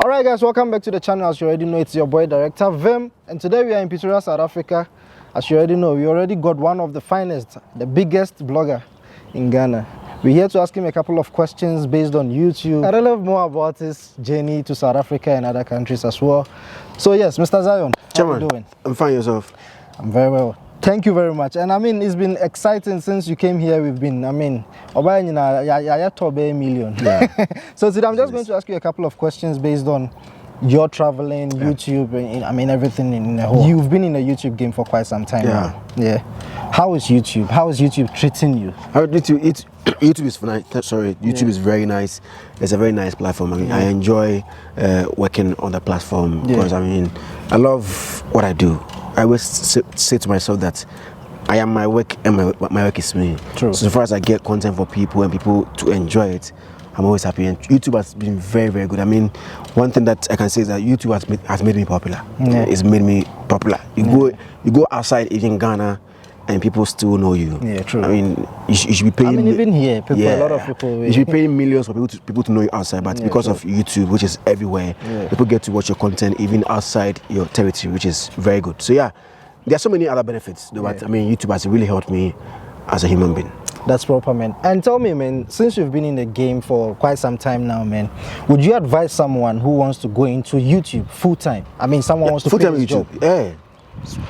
Alright guys, welcome back to the channel. As you already know, it's your boy Director Vim, and today we are in Pretoria, South Africa. As you already know, we already got one of the finest, the biggest blogger in Ghana. We're here to ask him a couple of questions based on YouTube. I'd love more about his journey to South Africa and other countries as well. So yes, Mr. Zion, how are you doing? I'm fine, yourself? I'm very well. Thank you very much. And I mean, it's been exciting since you came here. We've been, million. Yeah. So today I'm just going to ask you a couple of questions based on your traveling, YouTube, and everything in the whole. You've been in the YouTube game for quite some time now. Yeah. How is YouTube? How is YouTube treating you? YouTube is nice. Sorry, YouTube is very nice. It's a very nice platform. I enjoy working on the platform because I love what I do. I always say to myself that I am my work and my work is me. True. So far as I get content for people and people to enjoy it, I'm always happy. And YouTube has been very, very good. I mean, one thing that I can say is that YouTube has made me popular. It's made me popular. You go outside, even Ghana, and people still know you. Yeah, true. I mean, you should be paying. Even here, a lot of people. You should be paying millions for people to know you outside, but because of YouTube, which is everywhere, people get to watch your content even outside your territory, which is very good. So yeah, there are so many other benefits, but YouTube has really helped me as a human being. That's proper, man. And tell me, man, since you've been in the game for quite some time now, man, would you advise someone who wants to go into YouTube full time? I mean, someone wants to quit his job.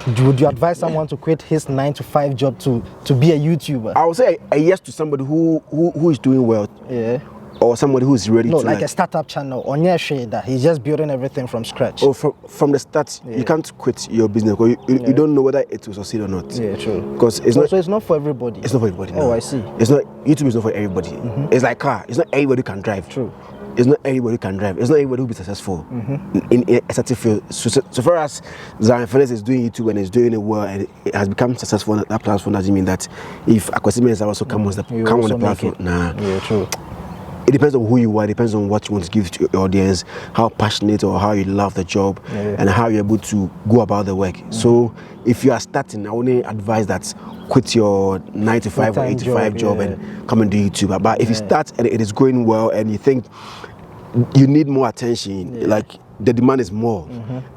Would you advise someone to quit his 9-to-5 job to be a YouTuber? I would say a yes to somebody who is doing well. Yeah. Or somebody who is ready to like a startup channel on your shade that he's just building everything from scratch. Oh, from the start, you can't quit your business because you don't know whether it will succeed or not. Yeah, true. Because so it's not for everybody. It's not for everybody. No. Oh, I see. It's not. YouTube is not for everybody. It's like car. It's not everybody can drive. True. It's not everybody can drive. It's not everybody who will be successful in a certain field. So far as Zionfelix is doing YouTube and is doing it well and it has become successful on that platform, doesn't mean that if Akwasimensa also come on the platform, nah. Yeah, true. It depends on who you are, it depends on what you want to give to your audience, how passionate or how you love the job, and how you're able to go about the work. So if you are starting, I only advise that quit your 9-to-5 or 8-to-5 job and come and do YouTube. But if you start and it is going well and you think you need more attention, like the demand is more,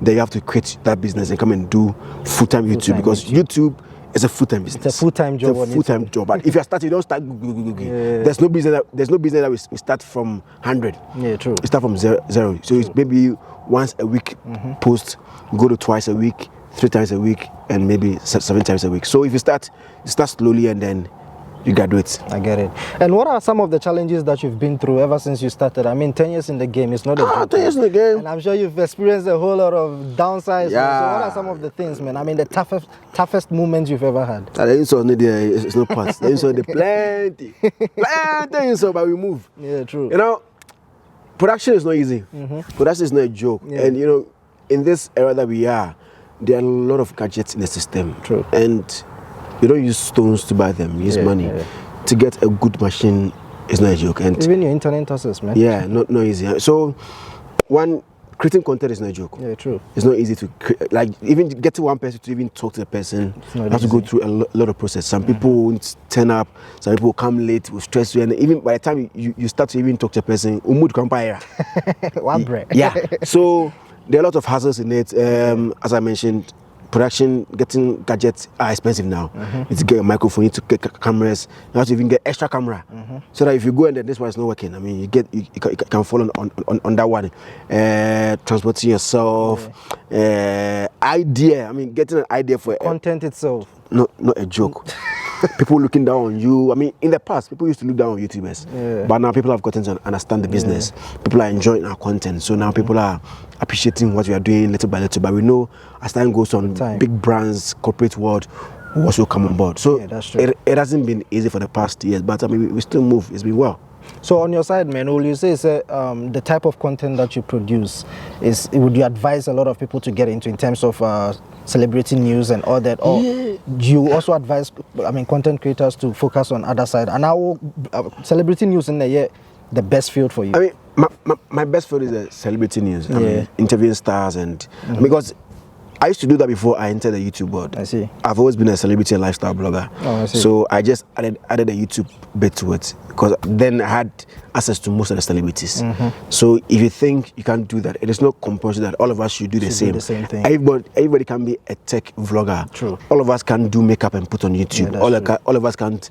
then you have to quit that business and come and do full-time YouTube because YouTube it's a full-time business. It's a full-time job. It's a full-time job. But if you are starting, you don't start. There's no business that we start from 100. Yeah, true. We start from zero. So it's maybe once a week post, go to twice a week, 3 times a week, and maybe 7 times a week. So if you start slowly and then you graduate. I get it. And what are some of the challenges that you've been through ever since you started? I mean, 10 years in the game is not a joke. 10 years in the game. And I'm sure you've experienced a whole lot of downsides. Yeah. So what are some of the things, man? I mean, the toughest moments you've ever had? It's no past. Plenty. But we move. Yeah, true. You know, production is not easy. Production is not a joke. And, in this era that we are, there are a lot of gadgets in the system. True. And you don't use stones to buy them, you use money. To get a good machine is not a joke. And even your internet access, man. Yeah, not easy. So, creating content is not a joke. Yeah, true. It's not easy to like even get to one person to even talk to the person. You have to go through a lot of process. Some people won't turn up. Some people come late, will stress you, and even by the time you start to even talk to a person, umud compare. One break. Yeah. So there are a lot of hassles in it. As I mentioned, production, getting gadgets are expensive now. You need to get a microphone, you need to get cameras, you have to even get extra camera. So that if you go and then this one is not working, I mean, you can fall on that one. Transporting yourself, idea, I mean, getting an idea for content itself. Not a joke. People looking down on you. I mean, in the past, people used to look down on YouTubers. But now people have gotten to understand the business. People are enjoying our content. So now people are appreciating what we are doing little by little. But we know as time goes on, big brands, corporate world will also come on board. So it hasn't been easy for the past years. But I mean, we still move. It's been well. So on your side, man, will you say the type of content that you produce would you advise a lot of people to get into in terms of celebrity news and all that, or do you also advise content creators to focus on other side? And how celebrity news in the best field for you? I mean, my best field is celebrity news. I mean, interviewing stars and because I used to do that before I entered the YouTube world. I see. I've always been a celebrity and lifestyle blogger. Oh, I see. So I just added a YouTube bit to it because then I had access to most of the celebrities. So if you think you can't do that, it is not compulsory that all of us should do the same. Do the same thing. Everybody can be a tech vlogger. True. All of us can do makeup and put on YouTube. Yeah, all of us can't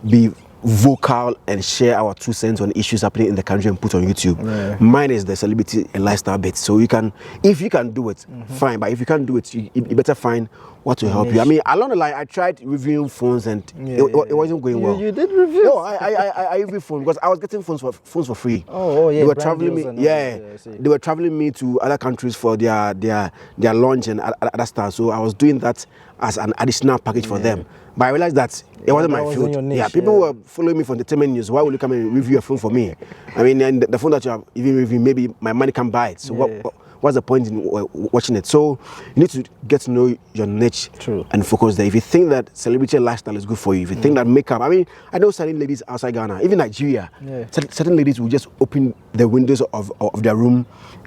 be vocal and share our 2 cents on issues happening in the country and put on YouTube. Yeah. Mine is the celebrity and lifestyle bit. So you can, if you can do it, fine. But if you can't do it, you better find what will help you. I mean, along the line, I tried reviewing phones and it wasn't going well. You did reviews? No, I reviewed phones because I was getting phones for free. Oh yeah. They were traveling me. They were traveling me to other countries for their launch and other stuff. So I was doing that as an additional package for them. But I realized that it wasn't my field. Niche, People were following me for entertainment news. Why would you come and review a phone for me? I mean, and the phone that you have even reviewed, maybe my money can buy it. So what's the point in watching it? So you need to get to know your niche and focus there. If you think that celebrity lifestyle is good for you, if you think that makeup, I mean, I know certain ladies outside Ghana, even Nigeria, certain ladies will just open the windows of their room,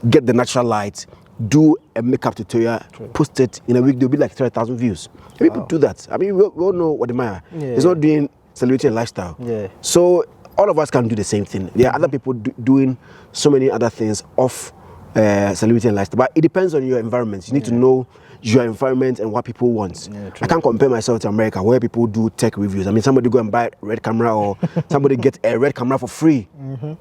get the natural light, do a makeup tutorial, post it in a week, there'll be like 30,000 views. People do that. I mean, we all know what they are. It's not doing celebrity and lifestyle. So all of us can do the same thing. There are other people doing so many other things off celebrity and lifestyle, but it depends on your environment. You need to know your environment and what people want. I can't compare myself to America where people do tech reviews. I mean, somebody go and buy a red camera or somebody get a red camera for free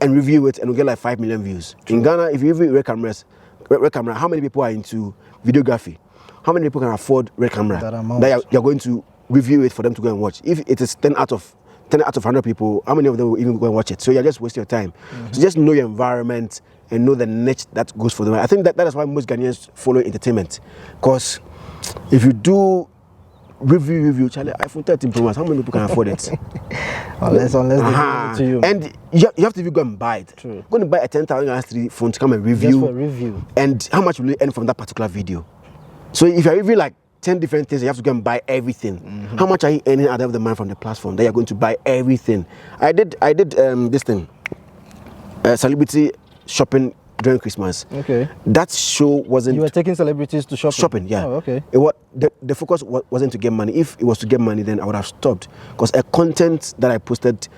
and review it and will get like 5 million views. In Ghana, if you review red camera, how many people are into videography? How many people can afford red camera that you're going to review it for them to go and watch? If it is 10 out of 100 people, how many of them will even go and watch it? So you're just wasting your time. So just know your environment and know the niche that goes for them. I think that is why most Ghanaians follow entertainment. Because if you do review, Charlie, iPhone 13 Pro Max, how many people can afford it? unless they give it to you. And you have to go and buy it. Go and buy a 10,000 phone to come and review. Just for review. And how much will you earn from that particular video? So if you're reviewing like 10 different things, you have to go and buy everything. How much are you earning out of the money from the platform that you're going to buy everything? I did this thing, celebrity shopping during Christmas. Okay. That show wasn't. You were taking celebrities to shopping. Shopping, yeah. Oh, okay. It was the focus wasn't to get money. If it was to get money, then I would have stopped. Because a content that I posted,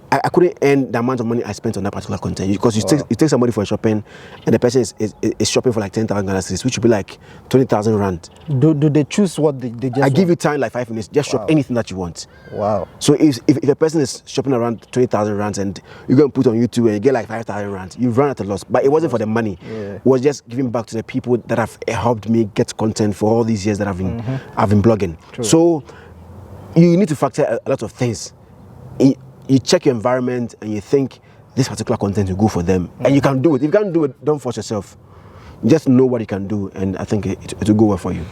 I couldn't earn the amount of money I spent on that particular content. Because you take somebody for a shopping, and the person is shopping for like 10,000 Ghana cedis, which would be like 20,000 rand. Do they choose what they just? I give you time, like 5 minutes. Just shop anything that you want. Wow. So if a person is shopping around 20,000 rands and you go and put on YouTube and you get like 5,000 rands, you run at a loss. But it wasn't for the money. It was just giving back to the people that have helped me get content for all these years that I've been blogging. True. So you need to factor a lot of things. You check your environment and you think this particular content will go for them, and you can do it. If you can't do it, don't force yourself. Just know what you can do, and I think it will go well for you.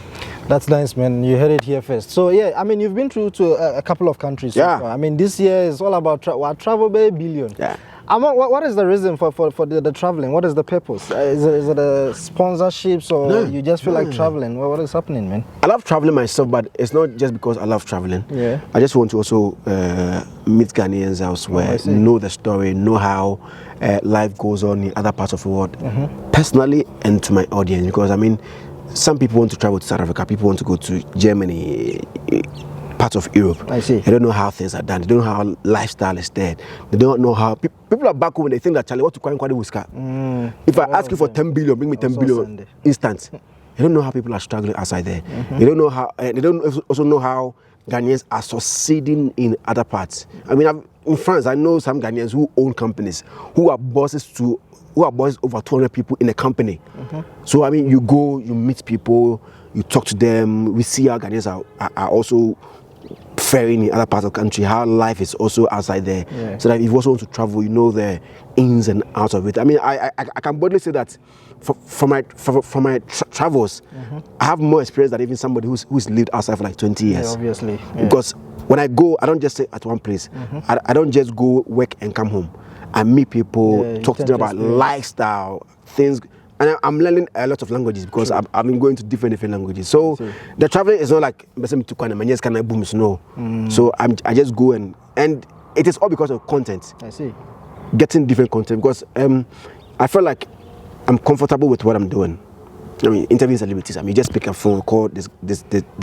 That's nice, man. You heard it here first. So yeah, I mean, you've been through to a couple of countries. So far. I mean, this year is all about travel by billion. Yeah. What is the reason for the traveling? What is the purpose? Is it a sponsorships or you just feel like traveling? What is happening, man? I love traveling myself, but it's not just because I love traveling. Yeah. I just want to also meet Ghanaians elsewhere, know the story, know how life goes on in other parts of the world, personally and to my audience. Because I mean, some people want to travel to South Africa, people want to go to Germany, parts of Europe. I see. They don't know how things are done. They don't know how lifestyle is there. They don't know how people are back home and they think that Charlie, what to quite whisker. If I ask you for 10 billion, bring me 10 billion instant. You don't know how people are struggling outside there. They don't know how. They don't also know how Ghanaians are succeeding in other parts. I mean, in France, I know some Ghanaians who own companies, who are bosses over 200 people in a company. So I mean, you go, you meet people, you talk to them. We see how Ghanaians are also faring in other parts of the country, how life is also outside there. So that if you also want to travel, you know the ins and outs of it. I mean, I can boldly say that for my travels, I have more experience than even somebody who's lived outside for like 20 years. Yeah, obviously. Because when I go, I don't just stay at one place. I don't just go work and come home. I meet people, talk to them about lifestyle, things. And I'm learning a lot of languages because I've been going to different languages. So the traveling is not like no. So I just go and it is all because of content. I see. Getting different content because I feel like I'm comfortable with what I'm doing. I mean, interviewing celebrities. I mean, you just pick a phone, call this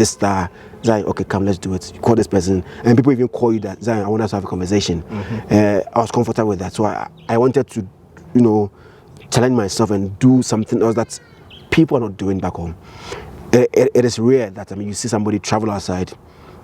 star. Zion, okay, come, let's do it. You call this person, and people even call you that. Zion, I want us to have a conversation. I was comfortable with that, so I wanted to, you know, challenge myself and do something else that people are not doing back home. It is rare that, I mean, you see somebody travel outside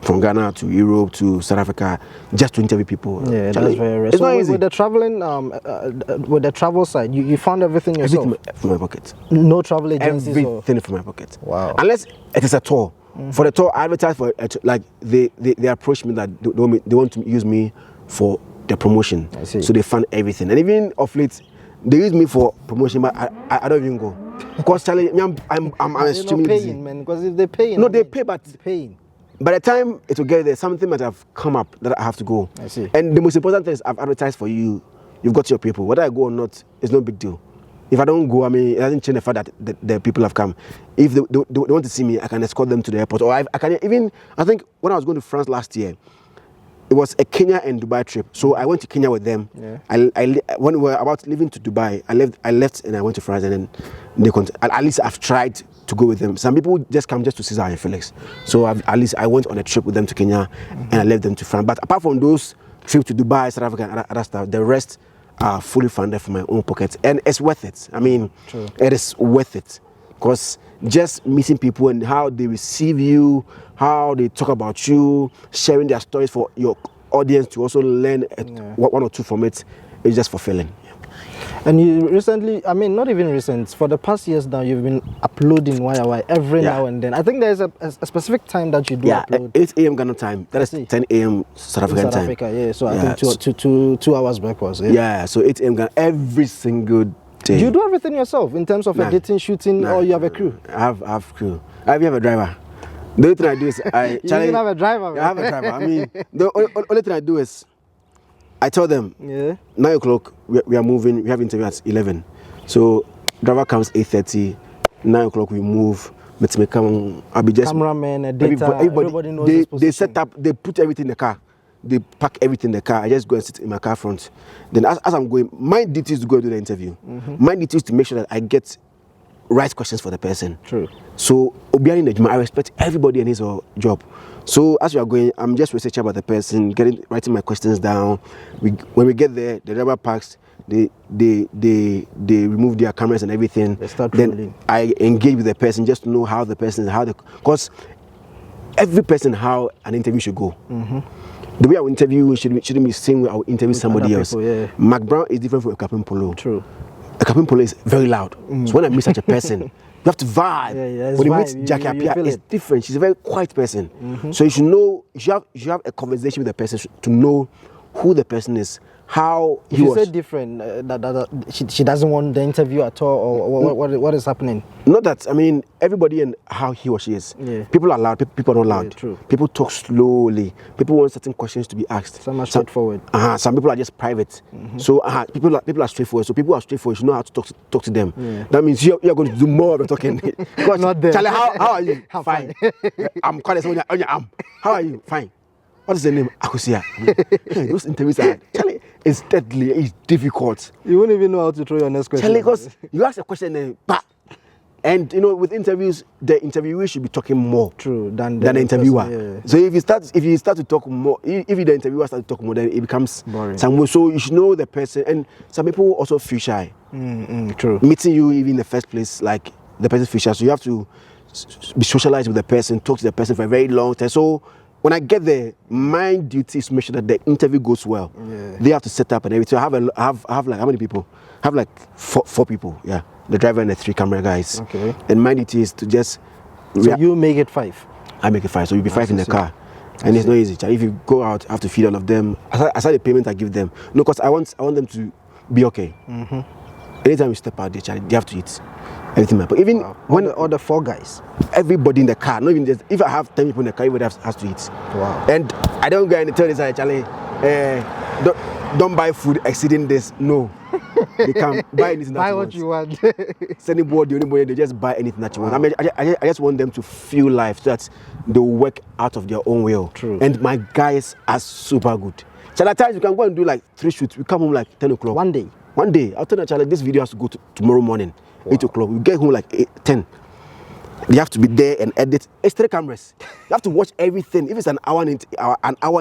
from Ghana to Europe to South Africa just to interview people. Yeah, that's very rare. It's not easy. With the traveling, with the travel side, you found everything yourself? Everything from my pocket. No travel agencies? Everything from my pocket. Wow. Unless it is a tour. For the tour, I advertise for, like, they approach me that they want to use me for the promotion. I see. So they fund everything. And even of late, they use me for promotion, but I don't even go. Because, Charlie, I'm extremely busy. Man, because if they're paying... No, they pay, but... Paying. By the time it will get there, something might have come up that I have to go. I see. And the most important thing is I've advertised for you. You've got your people. Whether I go or not, it's no big deal. If I don't go, I mean, it doesn't change the fact that the people have come. If they want to see me, I can escort them to the airport. Or I can even, I think when I was going to France last year, it was a Kenya and Dubai trip. So I went to Kenya with them. Yeah. When we were about leaving to Dubai, I left and I went to France, and then at least I've tried to go with them. Some people just come just to see Zionfelix. So at least I went on a trip with them to Kenya, and I left them to France. But apart from those trips to Dubai, South Africa, and other stuff, the rest are fully funded from my own pocket, and it's worth it. I mean, true. It is worth it, because just meeting people and how they receive you, how they talk about you, sharing their stories for your audience to also learn one or two from it, is just fulfilling. And you recently, I mean, not even recent, for the past years now, you've been uploading YY every now and then. I think there's a specific time that you do upload. 8 a.m. Ghana time. That is 10 a.m. South African time. South Africa, yeah. So I think 2 hours backwards. Yeah, so 8 a.m. Ghana every single day. Do you do everything yourself in terms of editing, shooting, or you have a crew? I have crew. I have a driver. The only thing I do is you even have a driver, man. I have a driver. I mean, the only thing I do is I tell them 9 o'clock we are moving. We have interview at 11. So driver comes 8:30. 9 o'clock we move. I'll be just cameraman, editor. Everybody knows his position. They set up. They put everything in the car. They pack everything in the car. I just go and sit in my car front. Then as I'm going, my duty is to go and do the interview. My duty is to make sure that I get right questions for the person. True. So I respect everybody and his job. So as we are going, I'm just researching about the person, writing my questions down. When we get there, the driver parks. They remove their cameras and everything. They start then rolling. I engage with the person just to know how the person is, because every person how an interview should go. The way I interview shouldn't be the same way I will interview somebody else. People, Mac Brown is different from a Captain Polo. True. A Captain Polo is very loud. So when I meet such a person, you have to vibe. When you meet Jackie Apia, it's different. She's a very quiet person. So you should know, you should have a conversation with the person to know who the person is, how he was. You said different, that she doesn't want the interview at all, or what is happening? Not that, I mean, everybody and how he or she is. Yeah. People are loud, people are not loud. Yeah, true. People talk slowly. People want certain questions to be asked. Some are straightforward. Some people are just private. So people are straightforward. So people are straightforward. You know how to talk to them. Yeah. That means you're going to do more of the talking. Not them. Charlie, how are you? I'm fine. I'm quite on your arm. How are you? Fine. What is the name? Akusia. Those interviews are, Charlie, it's deadly, it's difficult. You wouldn't even know how to throw your next question. Charlie, because you ask a question and you know, with interviews, the interviewee should be talking more than the interviewer. Person, yeah. So if you start to talk more, if the interviewer starts to talk more, then it becomes boring. So you should know the person, and some people also feel shy. True. Meeting you even in the first place, like the person feels shy, so you have to be socialized with the person, talk to the person for a very long time. So when I get there, my duty is to make sure that the interview goes well. Yeah. They have to set up and everything. I have like how many people? I have like four people. Yeah, the driver and the 3 camera guys. Okay. And my duty is to just. So you make it 5. I make it 5. So you'll be 5 in the car, and it's not easy. If you go out, I have to feed all of them. Aside the payment I give them, no, because I want them to be okay. Anytime you step out there, they have to eat. Everything, but even when all the 4 guys, everybody in the car, not even just if I have 10 people in the car, everybody has to eat. Wow. And I don't go and tell this, Charlie, don't buy food exceeding this. No, they can buy anything. Buy what you want. Anybody, they just buy anything that you want. I mean, I just want them to feel life so that they work out of their own will. True. And my guys are super good. So at times you can go and do like 3 shoots. We come home like 10 o'clock. One day. I'll tell the Charlie, this video has to go to tomorrow morning. 8 o'clock, we get home like 10. They have to be there and edit. It's 3 cameras. You have to watch everything. If it's an hour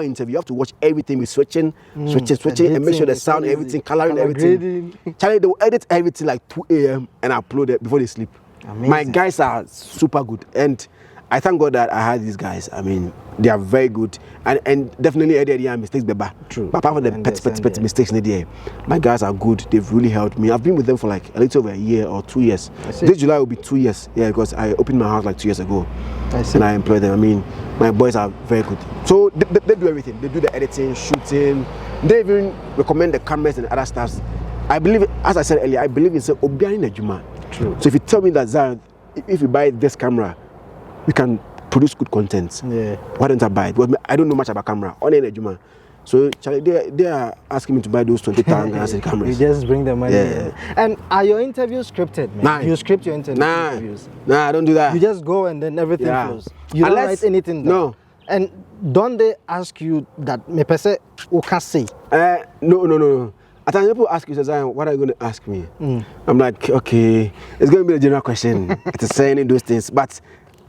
interview, you have to watch everything. We're switching, and make sure the sound, everything, coloring, everything. Charlie, they will edit everything like 2 a.m. and upload it before they sleep. Amazing. My guys are super good, and I thank God that I had these guys. I mean, they are very good, and definitely there are mistakes, True. But apart from the petty mistakes in the day, my guys are good. They've really helped me. I've been with them for like a little over a year or 2 years. This July will be 2 years. Yeah, because I opened my house like 2 years ago, and I employed them. I mean, my boys are very good. So they do everything. They do the editing, shooting. They even recommend the cameras and other stuff. I believe, as I said earlier, I believe in Obiani Najuma. True. So if you tell me that Zion, if you buy this camera, we can produce good content. Yeah. Why don't I buy it? Well, I don't know much about camera. Only Nejuma. So Charlie, they are asking me to buy those 20,000 cameras. You just bring the money. Yeah. And are your interviews scripted, man? Nah. You script your interviews? Nah, I don't do that. You just go and then everything flows. You don't write anything down. No. And don't they ask you that me pese o can say? No. At times people ask you, Zion, what are you going to ask me? I'm like, okay, it's going to be a general question. It's saying those things, but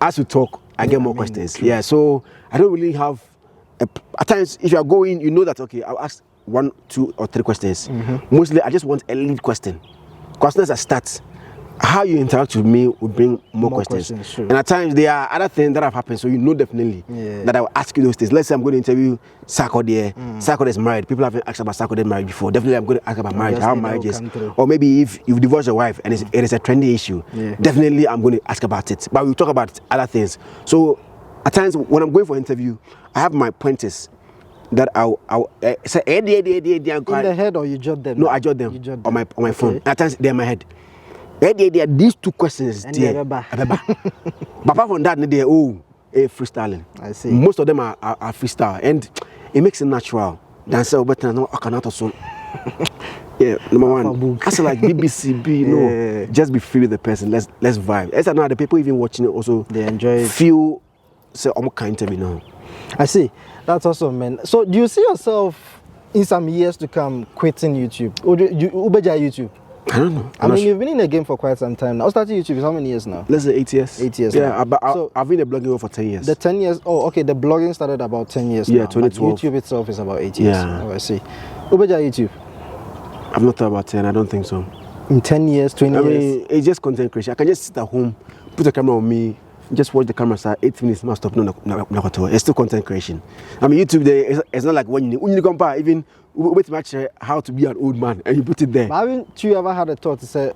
as we talk, I get more questions. True. Yeah, so I don't really have. At times, if you are going, you know that okay, I'll ask 1, 2, or 3 questions. Mostly, I just want a lead question. Questions that start. How you interact with me will bring more questions. And at times there are other things that have happened, so you know definitely that I will ask you those things. Let's say I'm going to interview Sako there. Sako is married. People haven't asked about Sako marriage before. Definitely I'm going to ask about marriage, how marriage is. Or maybe if you've divorced your wife and it is a trendy issue, definitely I'm going to ask about it. But we'll talk about other things. So at times when I'm going for an interview, I have my pointers that I'll say in the head, or you jot them? No, I jot them on my phone. At times they're in my head. There are these 2 questions there. But apart from that, they are freestyling. I see. Most of them are freestyle, and it makes it natural. Dance better than I cannot also. Yeah, number 1. I say like BBC, just be free with the person. Let's vibe. As another people even watching it also, they enjoy it. Feel say I'm kind of now. I see. That's awesome, man. So do you see yourself in some years to come quitting YouTube? Or you ubeja YouTube? I don't know. I mean, you've been in the game for quite some time now. I started YouTube how many years now? Let's say 8 years. 8 years. Yeah, but I've been in the blogging for 10 years. The 10 years. Oh, okay. The blogging started about 10 years. Yeah, now, 2012. But YouTube itself is about 8 years. Yeah. Oh, I see. Ubeja YouTube. I've not thought about 10. I don't think so. In 10 years, 20 years. I mean, it's just content creation. I can just sit at home, put a camera on me, just watch the camera start 8 minutes, not stop. No. It's still content creation. I mean, YouTube it's not like when you compare even with match how to be an old man and you put it there. But haven't you ever had a thought to say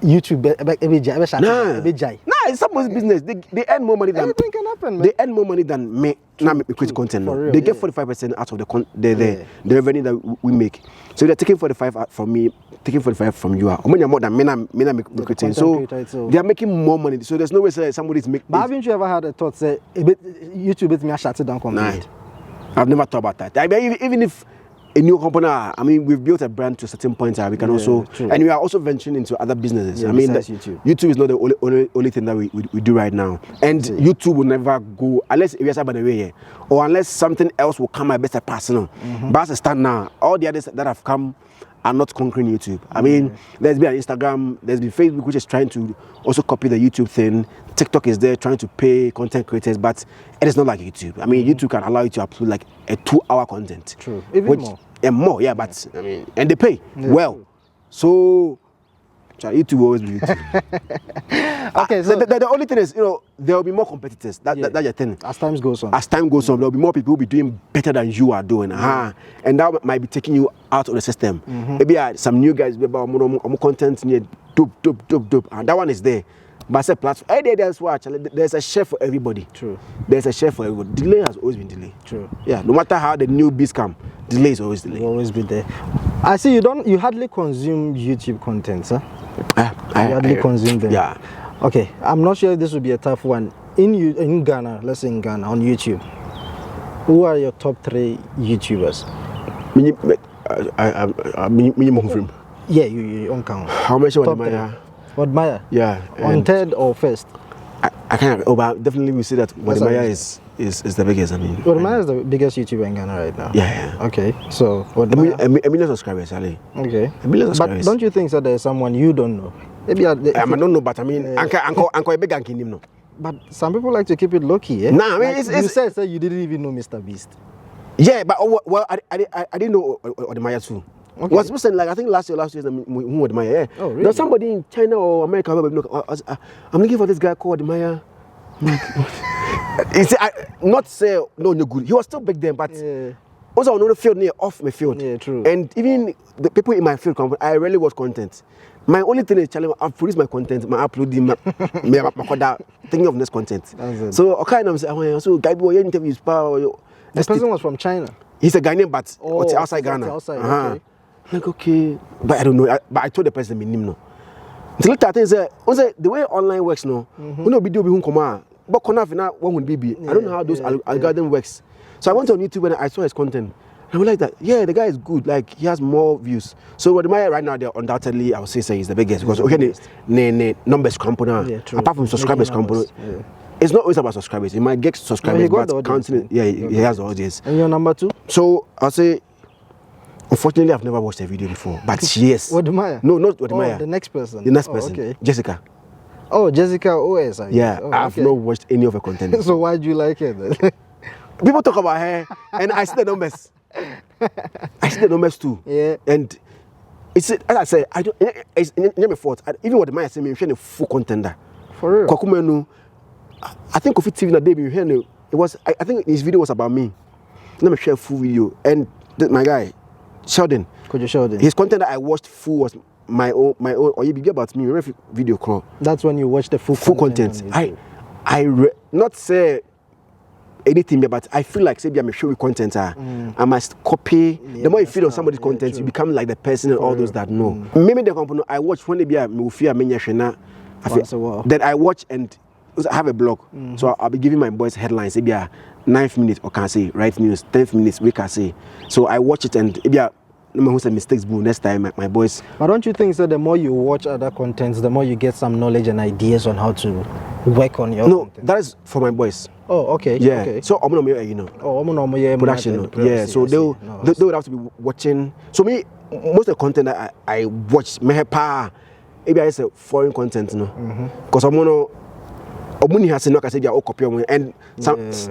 YouTube? Nah, it's someone's business. They earn more money than anything can happen, man. They earn more money than me. Now me create content. Real, they get 45% out of the revenue that we make. So they're taking 45 from me, taking 45 from you. How many more than me creating? So they are making more money. So there's no way say somebody's making. But haven't you ever had a thought say YouTube is me shut it down completely? Nah, I've never thought about that. I mean, even if a new company, I mean, we've built a brand to a certain point. We can also, and we are also venturing into other businesses. I mean, YouTube is not the only thing that we do right now. And YouTube will never go unless it is by the way, or unless something else will come my best personal. But as a stand now, all the others that have come are not conquering YouTube. I mean, there's been an Instagram, there's been Facebook, which is trying to also copy the YouTube thing. TikTok is there trying to pay content creators, but it is not like YouTube. I mean, YouTube can allow you to upload like a 2-hour content. True. Even more. And more, but I mean, and they pay well. True. So, YouTube will always be YouTube. Okay, so the only thing is, there will be more competitors. That's the thing. As time goes on. As time goes on, there will be more people who will be doing better than you are doing. And that might be taking you out of the system. Maybe some new guys, about content near dope. And that one is there. But as a platform, there's there's a share for everybody. True. There's a share for everybody. Delay has always been delay. True. Yeah. No matter how the new beats come, delay is always delay. Will always be there. I see you hardly consume YouTube content, sir. You hardly consume them. Yeah. Okay. I'm not sure if this will be a tough one. In Ghana, let's say in Ghana on YouTube, who are your top 3 YouTubers? Yeah, you on count. How much on Wadmaya? Yeah. On 3rd or 1st? I can't. But definitely we see that Wadmaya is the biggest. I mean, Wadmaya is the biggest YouTuber in Ghana right now. Yeah. Okay, so Wadmaya, a million subscribers, Ali. Okay. A million subscribers. But don't you think that there's someone you don't know? Maybe I don't know, but I mean, Uncle a big Anki no. but some people like to keep it low key. Eh? Nah, I mean, like you said you didn't even know Mr. Beast. Yeah, but I didn't know Odemaya too. Okay. Was supposed to, like, I think last year, who Odemaya? Yeah. Oh, really? There's somebody in China or America. I'm looking for this guy called Odemaya. Not say no good. He was still back then, but also on the field near off my field. Yeah, true. And even the people in my field, I really was content. My only thing is challenge. I've produced my content, my uploading, my thinking of this content. So okay, I'm saying, so guy boy interviews power. The person was from China. He's a Ghanaian, but outside Ghana. Outside, okay. Like, okay, but I don't know. But I told the person, no. Until later, I think the way online works now, we know video be who come out, but Konafina one would be. I don't know how those algorithm works. So I went on YouTube and I saw his content. I was like that. Yeah, the guy is good. Like he has more views. So what right now, they're undoubtedly, I would say he's the biggest because okay, the numbers component. Apart from subscribers component. Yeah. It's not always about subscribers. He might get subscribers, but counting, he has the audience. And your number 2? So I'll say, unfortunately, I've never watched a video before. But yes. Odemaya? No, not Odemaya. The next person. The next person. Okay. Jessica. Oh, Jessica OS. Yeah, I've not watched any of her content. So why do you like her then? People talk about her, and I see the numbers. I see the numbers too. Yeah. And it's as I say, I don't. It's not my fault. Even Odemaya say me, I'm a full contender. For real. Kwakumenu. I think Kofi TV that day we hear it was I think his video was about me. Let me share a full video and my guy Sheldon. Could you Sheldon? His content that I watched full was my own or you be about me video crawl. That's when you watch the full content. Not say anything but I feel like say I'm show you content I must copy. The more you feel on somebody's content you become like the person and all those that know. Maybe the company I watch when they be me fear then I watch and I have a blog, so I'll be giving my boys headlines. Maybe 9 minutes or can say right news, 10 minutes we can say. So I watch it and maybe who said mistakes boo next time my boys. But don't you think that the more you watch other contents, the more you get some knowledge and ideas on how to work on your content? That is for my boys. Oh, okay. Yeah. Okay. So I'm gonna you know. Oh, I'm gonna production. Yeah. So they would have to be watching. So me most of the content that I watch maybe I say foreign content, because I'm gonna. Omuni has not said all copy and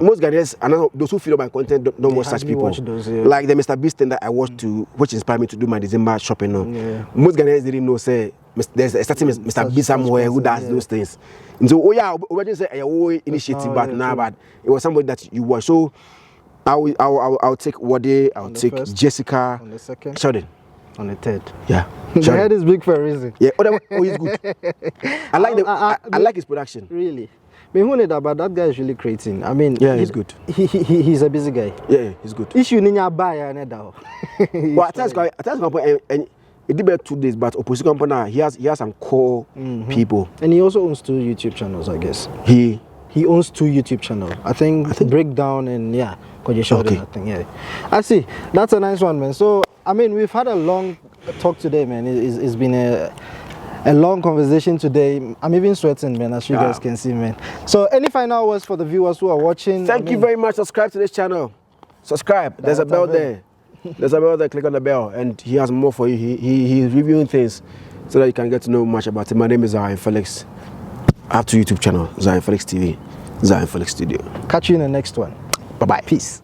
most Ghanaians and those who feel my content don't watch such people. Those, like the Mr. Beast thing that I watched which inspired me to do my December shopping now. Most Ghanaians didn't know say there's a certain Mr. Beast somewhere who does those things. And so already say initiative but now but it was somebody that you watch. So I'll take Wade, I'll take Jessica on the second. Sheldon. On the third. Yeah. The head is big for a reason. Yeah. He's good. I like his production. Really. But that guy is really creating. I mean, yeah, he's good. He's a busy guy. Yeah, he's good. Issue ninya buy and well, at times and it did about 2 days, but opposition company he has some core people. And he also owns 2 YouTube channels, I guess. He owns 2 YouTube channels. I think Breakdown and okay. I think, yeah. I see. That's a nice one, man. So I mean, we've had a long talk today, man. It's been a long conversation today. I'm even sweating, man, as you guys can see, man. So any final words for the viewers who are watching? Thank you very much. Subscribe to this channel. Subscribe. There's a bell there. There's a bell there. Click on the bell, and he has more for you. He's reviewing things so that you can get to know much about him. My name is Zionfelix. I have 2 YouTube channels: Zionfelix TV, Zionfelix Studio. Catch you in the next one. Bye bye. Peace.